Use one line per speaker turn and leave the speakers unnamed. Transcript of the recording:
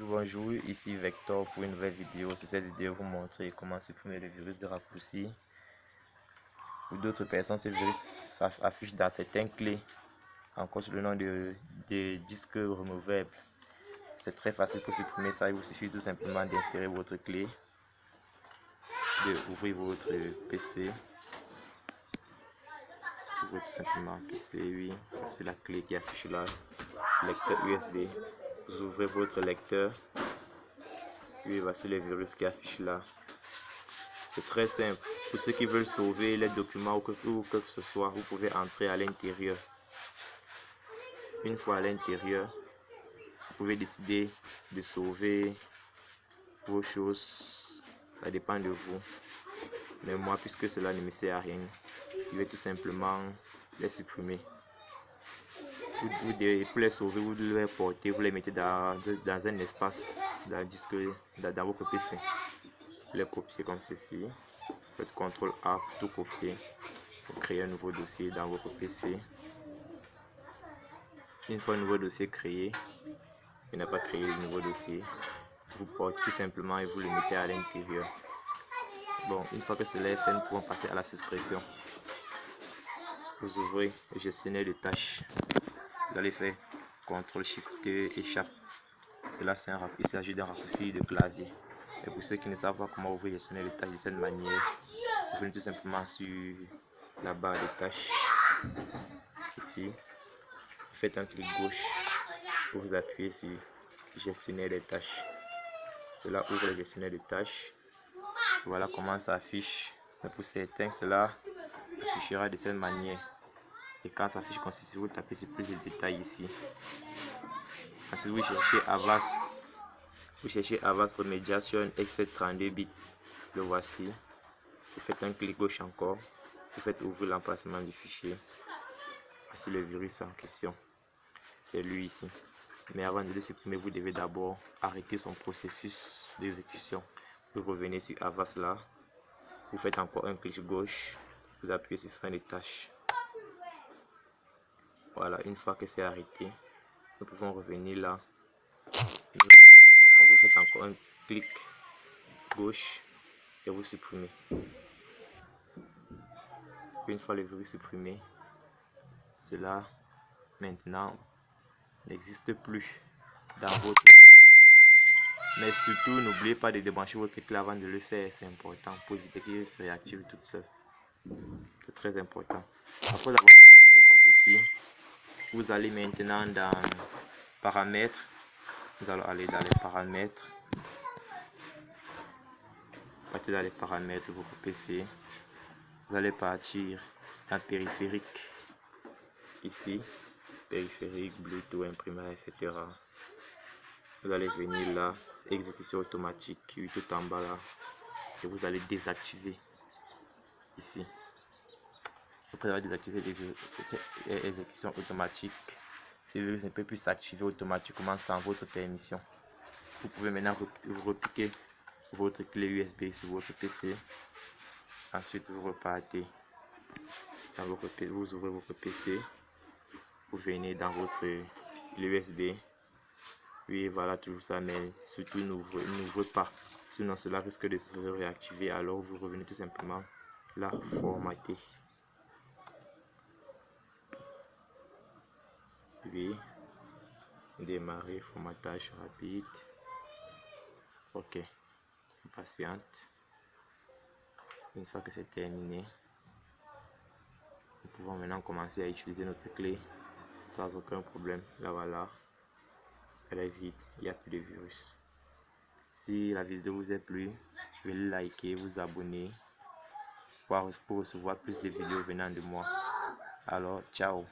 Bonjour, ici Vector pour une nouvelle vidéo. Sur cette vidéo, vous montrer comment supprimer le virus de raccourci. Pour d'autres personnes, ce virus s'affiche dans certaines clés, encore sous le nom de disques removables. C'est très facile pour supprimer ça. Il vous suffit tout simplement d'insérer votre clé, d'ouvrir votre PC. Ouvrez tout simplement PC, oui, c'est la clé qui affiche là, lecteur USB. Vous ouvrez votre lecteur. Oui, voici le virus qui affiche là. C'est très simple. Pour ceux qui veulent sauver les documents ou quoi que ce soit, vous pouvez entrer à l'intérieur. Une fois à l'intérieur, vous pouvez décider de sauver vos choses. Ça dépend de vous. Mais moi, puisque cela ne me sert à rien, je vais tout simplement les supprimer. Pour les sauver, vous les porter, vous les mettez dans un espace dans votre PC. Vous les copiez comme ceci. Faites CTRL A pour tout copier. Pour créer un nouveau dossier dans votre PC. Une fois un nouveau dossier créé, vous n'avez pas créé le nouveau dossier, vous portez tout simplement et vous le mettez à l'intérieur. Bon, une fois que cela est fait, nous pouvons passer à la suppression. Vous ouvrez le gestionnaire de tâches. Vous allez faire CTRL SHIFT échappe. Cela, il s'agit d'un raccourci de clavier. Et pour ceux qui ne savent pas comment ouvrir le gestionnaire de tâches de cette manière, vous venez tout simplement sur la barre de tâches. Ici, vous faites un clic gauche pour vous appuyer sur gestionnaire des tâches. Cela ouvre le gestionnaire de tâches. Voilà comment ça affiche. Mais pour certains, cela affichera de cette manière. Et quand ça affiche comme ceci, vous tapez sur plus de détails ici. Ensuite, vous cherchez Avast Remediation Excel 32 bits. Le voici. Vous faites un clic gauche encore. Vous faites ouvrir l'emplacement du fichier. Voici le virus en question. C'est lui ici. Mais avant de le supprimer, vous devez d'abord arrêter son processus d'exécution. Vous revenez sur Avast là. Vous faites encore un clic gauche. Vous appuyez sur fin de tâche. Voilà, une fois que c'est arrêté, nous pouvons revenir là. Vous faites encore un clic gauche et vous supprimez. Une fois le virus supprimé, cela maintenant n'existe plus dans votre PC. Mais surtout, n'oubliez pas de débrancher votre clé avant de le faire, c'est important pour éviter qu'il se réactive toute seule. C'est très important. Après avoir terminé comme ceci, vous allez maintenant dans paramètres. Nous allons aller dans les paramètres. Partez dans les paramètres de votre PC. Vous allez partir dans périphérique. Ici, périphérique, Bluetooth, imprimeur, etc. Vous allez venir là, exécution automatique, tout en bas là. Et vous allez désactiver ici. Après avoir désactivé les exécutions automatiques, ce virus ne peut plus s'activer automatiquement sans votre permission. Vous pouvez maintenant repiquer votre clé USB sur votre PC. Ensuite, vous repartez dans votre PC, vous ouvrez votre PC, vous venez dans votre clé USB. Oui, voilà, toujours ça, mais surtout n'ouvrez pas, sinon cela risque de se réactiver. Alors vous revenez tout simplement là, formater. Oui, démarrer, formatage rapide. Ok, patiente. Une fois que c'est terminé, nous pouvons maintenant commencer à utiliser notre clé sans aucun problème. Là voilà, elle est vide, il n'y a plus de virus. Si la vidéo vous a plu, veuillez liker, vous abonner pour recevoir plus de vidéos venant de moi. Alors, ciao.